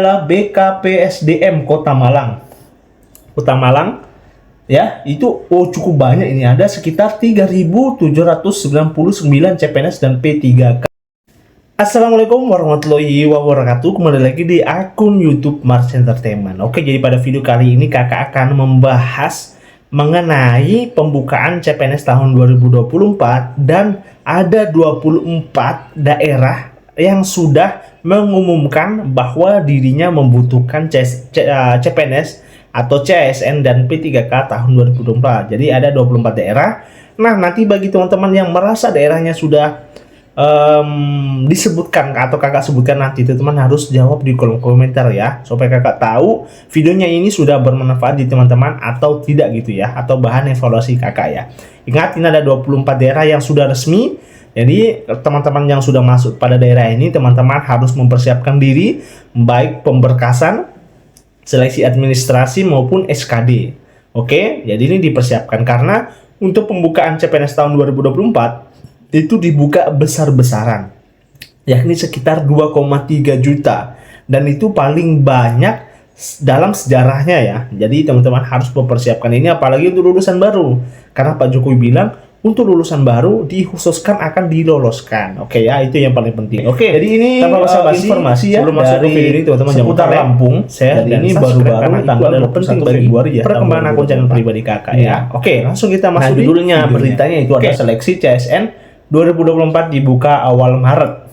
adalah BKPSDM Kota Malang. Kota Malang ya, itu cukup banyak ini, ada sekitar 3.799 CPNS dan P3K. Assalamualaikum warahmatullahi wabarakatuh. Kembali lagi di akun YouTube Mars Entertainment. Oke, jadi pada video kali ini kakak akan membahas mengenai pembukaan CPNS tahun 2024 dan ada 24 daerah yang sudah mengumumkan bahwa dirinya membutuhkan CPNS atau CSN dan P3K tahun 2024. Jadi ada 24 daerah. Nah, nanti bagi teman-teman yang merasa daerahnya sudah disebutkan atau kakak sebutkan, nanti teman-teman harus jawab di kolom komentar ya, supaya kakak tahu videonya ini sudah bermanfaat di teman-teman atau tidak gitu ya, atau bahan evaluasi kakak ya. Ingat, ini ada 24 daerah yang sudah resmi. Jadi teman-teman yang sudah masuk pada daerah ini, teman-teman harus mempersiapkan diri, baik pemberkasan, seleksi administrasi maupun SKD. Oke, jadi ini dipersiapkan karena untuk pembukaan CPNS tahun 2024 itu dibuka besar-besaran, yakni sekitar 2,3 juta, dan itu paling banyak dalam sejarahnya ya. Jadi teman-teman harus mempersiapkan ini, apalagi untuk lulusan baru, karena Pak Jokowi bilang untuk lulusan baru dikhususkan akan diloloskan. Oke ya, itu yang paling penting. Oke, jadi ini tanpa basa-basi informasi ya, sebelum masuk ke video ini teman-teman jangan lupa Lampung share, dan ini baru-baru tanggal 21 Februari ya, perkembangan akun channel pribadi kakak ya. Oke, langsung kita masuk. Nah, judulnya beritanya itu ada seleksi CSN 2024 dibuka awal Maret.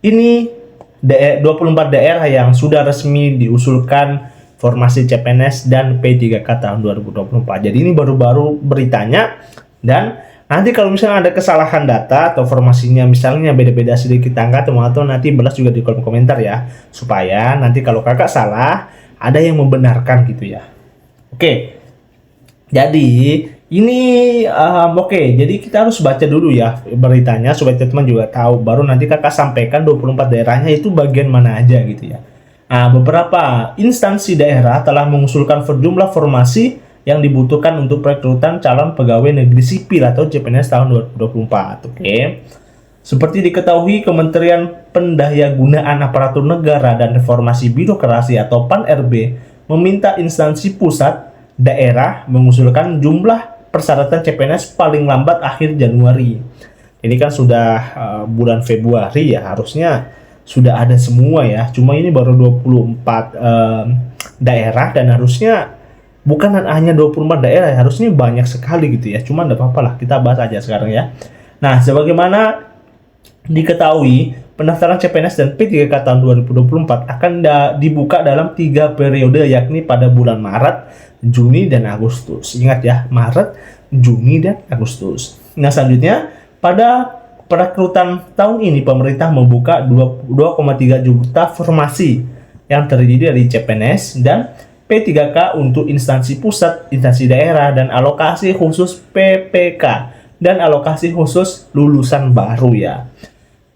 Ini 24 daerah yang sudah resmi diusulkan formasi CPNS dan P3K tahun 2024. Jadi ini baru-baru beritanya, dan nanti kalau misalnya ada kesalahan data atau formasinya misalnya beda-beda sedikit angka, teman-teman nanti balas juga di kolom komentar ya, supaya nanti kalau kakak salah ada yang membenarkan gitu ya. Oke. Jadi ini jadi kita harus baca dulu ya beritanya supaya teman-teman juga tahu, baru nanti kakak sampaikan 24 daerahnya itu bagian mana aja gitu ya. Nah, beberapa instansi daerah telah mengusulkan sejumlah formasi yang dibutuhkan untuk perekrutan calon pegawai negeri sipil atau CPNS tahun 2024. Oke. Seperti diketahui, Kementerian Pendayagunaan Aparatur Negara dan Reformasi Birokrasi atau PAN-RB meminta instansi pusat daerah mengusulkan jumlah persyaratan CPNS paling lambat akhir Januari. Ini kan sudah bulan Februari ya, harusnya sudah ada semua ya. Cuma ini baru 24 daerah, dan harusnya bukan hanya 24 daerah, harusnya banyak sekali gitu ya. Cuma enggak apa-apa lah, kita bahas aja sekarang ya. Nah, sebagaimana diketahui, pendaftaran CPNS dan P3K tahun 2024 akan dibuka dalam 3 periode, yakni pada bulan Maret, Juni, dan Agustus. Ingat ya, Maret, Juni, dan Agustus. Nah, selanjutnya pada perekrutan tahun ini pemerintah membuka 2,3 juta formasi yang terdiri dari CPNS dan P3K untuk instansi pusat, instansi daerah, dan alokasi khusus PPK dan alokasi khusus lulusan baru ya.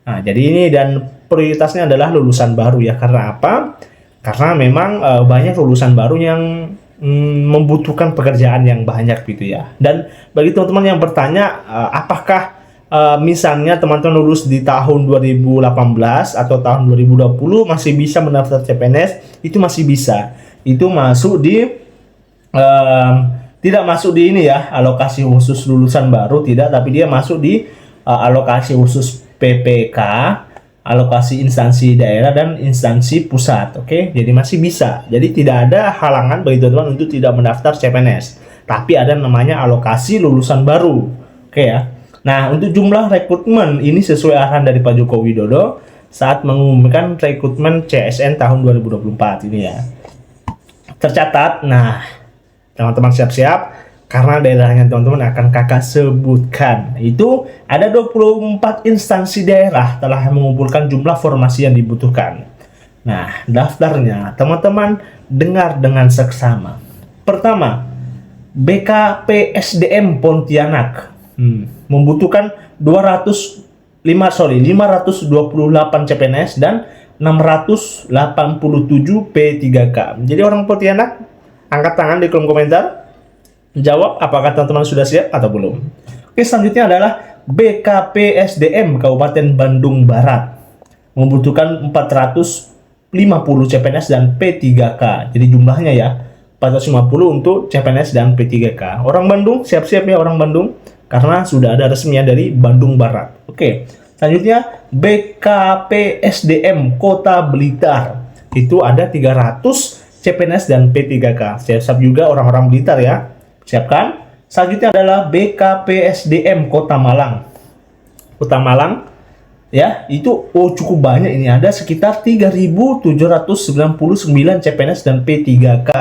Nah, jadi ini dan prioritasnya adalah lulusan baru ya. Karena apa? Karena memang banyak lulusan baru yang membutuhkan pekerjaan yang banyak gitu ya. Dan bagi teman-teman yang bertanya, apakah misalnya teman-teman lulus di tahun 2018 atau tahun 2020 masih bisa mendaftar CPNS? Itu masih bisa. Itu masuk di tidak masuk di ini ya, alokasi khusus lulusan baru tidak, tapi dia masuk di alokasi khusus PPK, alokasi instansi daerah, dan instansi pusat. Oke, jadi masih bisa. Jadi tidak ada halangan bagi teman-teman untuk tidak mendaftar CPNS, tapi ada namanya alokasi lulusan baru. Oke ya. Nah, untuk jumlah rekrutmen ini sesuai arahan dari Pak Joko Widodo saat mengumumkan rekrutmen CSN tahun 2024 ini ya. Tercatat. Nah, teman-teman siap-siap karena daerahnya teman-teman akan kakak sebutkan. Itu ada 24 instansi daerah telah mengumpulkan jumlah formasi yang dibutuhkan. Nah, daftarnya teman-teman dengar dengan seksama. Pertama, BKPSDM Pontianak membutuhkan 528 CPNS dan 687 P3K. Jadi orang Pontianak, angkat tangan di kolom komentar. Jawab apakah teman-teman sudah siap atau belum. Oke, selanjutnya adalah BKPSDM Kabupaten Bandung Barat membutuhkan 450 50 CPNS dan P3K. Jadi jumlahnya ya 450 untuk CPNS dan P3K. Orang Bandung siap-siap ya orang Bandung, karena sudah ada resminya dari Bandung Barat. Oke, selanjutnya BKPSDM Kota Blitar. Itu ada 300 CPNS dan P3K. Siap-siap juga orang-orang Blitar ya. Siapkan. Selanjutnya adalah BKPSDM Kota Malang. Kota Malang ya, itu cukup banyak ini. Ada sekitar 3.799 CPNS dan P3K.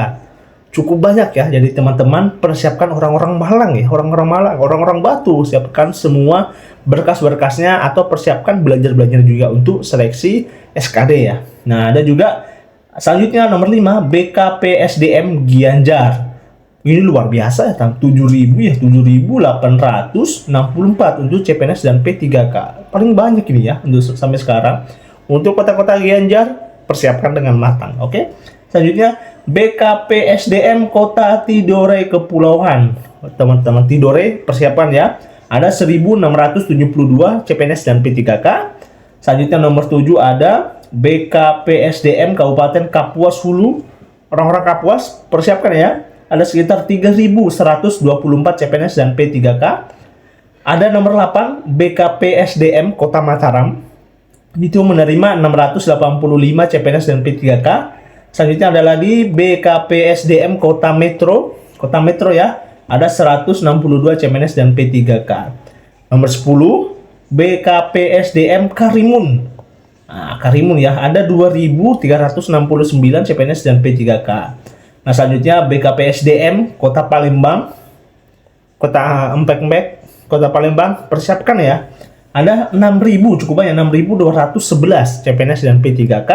Cukup banyak ya. Jadi teman-teman persiapkan orang-orang Malang ya, orang-orang Malang, orang-orang Batu, siapkan semua berkas-berkasnya atau persiapkan belajar-belajar juga untuk seleksi SKD ya. Nah, ada juga selanjutnya nomor 5 BKPSDM Gianyar. Ini luar biasa ya, 7.000 ya, 7.864 untuk CPNS dan P3K. Paling banyak ini ya untuk sampai sekarang. Untuk kota-kota Gianyar persiapkan dengan matang. Oke. Selanjutnya BKPSDM Kota Tidore Kepulauan. Teman-teman Tidore persiapan ya. Ada 1.672 CPNS dan P3K. Selanjutnya nomor 7 ada BKPSDM Kabupaten Kapuas Hulu. Orang-orang Kapuas persiapkan ya. Ada sekitar 3.124 CPNS dan P3K. Ada nomor 8 BKPSDM Kota Mataram. Itu menerima 685 CPNS dan P3K. Selanjutnya ada lagi BKPSDM Kota Metro. Kota Metro ya. Ada 162 CPNS dan P3K. Nomor 10 BKPSDM Karimun. Nah, Karimun ya, ada 2.369 CPNS dan P3K. Nah, selanjutnya BKPSDM Kota Palembang, Kota Empek-Empek, Kota Palembang, persiapkan ya. Ada 6.000, cukup banyak, 6.211 CPNS dan P3K.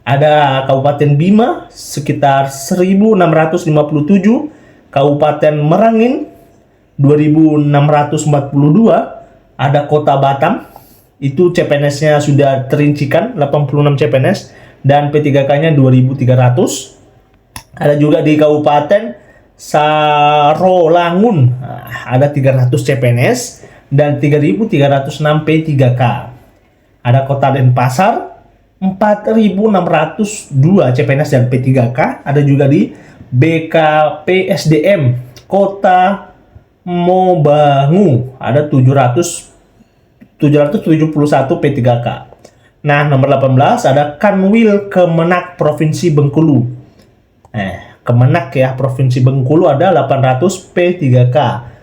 Ada Kabupaten Bima sekitar 1.657, Kabupaten Merangin 2.642, ada Kota Batam. Itu CPNS-nya sudah terincikan 86 CPNS dan P3K-nya 2.300. Ada juga di Kabupaten Sarolangun, ada 300 CPNS dan 3.306 P3K. Ada Kota Denpasar 4.602 CPNS dan P3K. Ada juga di BKPSDM Kota Mobangu, ada 771 P3K. Nah, nomor 18 ada Kanwil Kemenak Provinsi Bengkulu. Kemenak ya, Provinsi Bengkulu ada 800 P3K.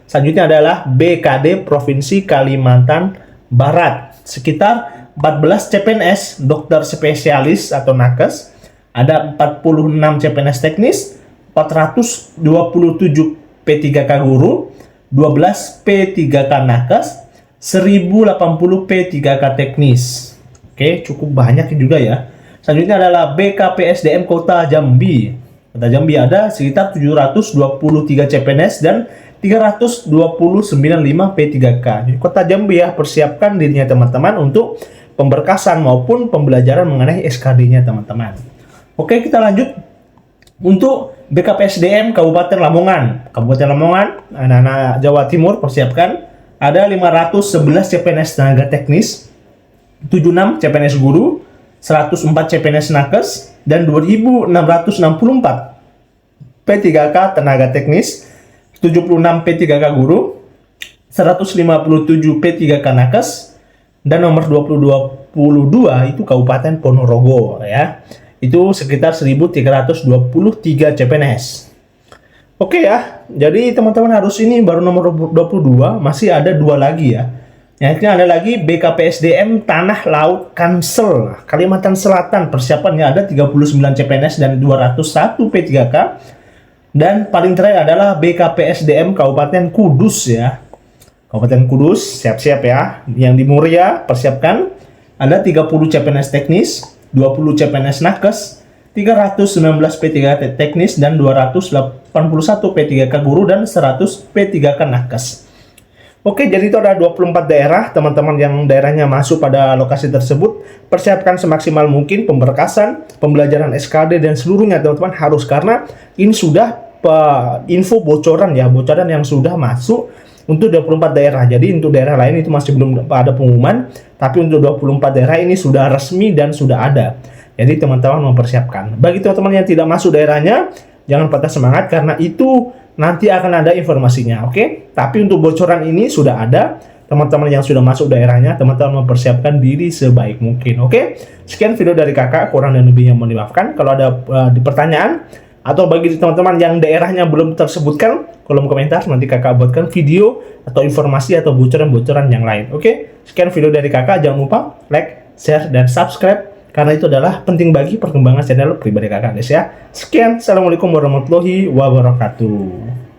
Selanjutnya adalah BKD Provinsi Kalimantan Barat. Sekitar 14 CPNS dokter spesialis atau nakes. Ada 46 CPNS teknis, 427 P3K guru, 12 P3K nakes, 1080 P3K teknis. Oke, cukup banyak juga ya. Selanjutnya adalah BKPSDM Kota Jambi. Kota Jambi ada sekitar 723 CPNS dan 329 P3K. Jadi Kota Jambi ya, persiapkan dirinya teman-teman untuk pemberkasan maupun pembelajaran mengenai SKD-nya teman-teman. Oke, kita lanjut untuk BKPSDM Kabupaten Lamongan. Kabupaten Lamongan, anak-anak Jawa Timur persiapkan. Ada 511 CPNS tenaga teknis, 76 CPNS guru, 104 CPNS nakes, dan 2.664 P3K tenaga teknis, 76 P3K guru, 157 P3K nakes, dan nomor 22 itu Kabupaten Ponorogo ya. Itu sekitar 1.323 CPNS. Oke ya, jadi teman-teman harus ini baru nomor 22, masih ada 2 lagi ya. Yang ada lagi BKPSDM Tanah Laut Kansel, Kalimantan Selatan. Persiapannya ada 39 CPNS dan 201 P3K. Dan paling terakhir adalah BKPSDM Kabupaten Kudus ya. Kabupaten Kudus, siap-siap ya. Yang di Muria, persiapkan. Ada 30 CPNS teknis, 20 CPNS nakes, 319 P3K teknis, dan 281 P3K guru, dan 100 P3K nakes. Oke, jadi itu ada 24 daerah, teman-teman yang daerahnya masuk pada lokasi tersebut, persiapkan semaksimal mungkin pemberkasan, pembelajaran SKD, dan seluruhnya teman-teman harus, karena ini sudah info bocoran ya, bocoran yang sudah masuk untuk 24 daerah. Jadi untuk daerah lain itu masih belum ada pengumuman, tapi untuk 24 daerah ini sudah resmi dan sudah ada. Jadi teman-teman mempersiapkan. Bagi teman-teman yang tidak masuk daerahnya, jangan patah semangat karena itu nanti akan ada informasinya, oke? Tapi untuk bocoran ini sudah ada. Teman-teman yang sudah masuk daerahnya, teman-teman mempersiapkan diri sebaik mungkin, oke? Sekian video dari kakak, kurang dan lebihnya mohon dimaafkan. Kalau ada di pertanyaan atau bagi teman-teman yang daerahnya belum tersebutkan, kolom komentar nanti kakak buatkan video atau informasi atau bocoran-bocoran yang lain, oke? Sekian video dari kakak, jangan lupa like, share, dan subscribe karena itu adalah penting bagi perkembangan channel pribadi kakak guys ya. Sekian, assalamualaikum warahmatullahi wabarakatuh.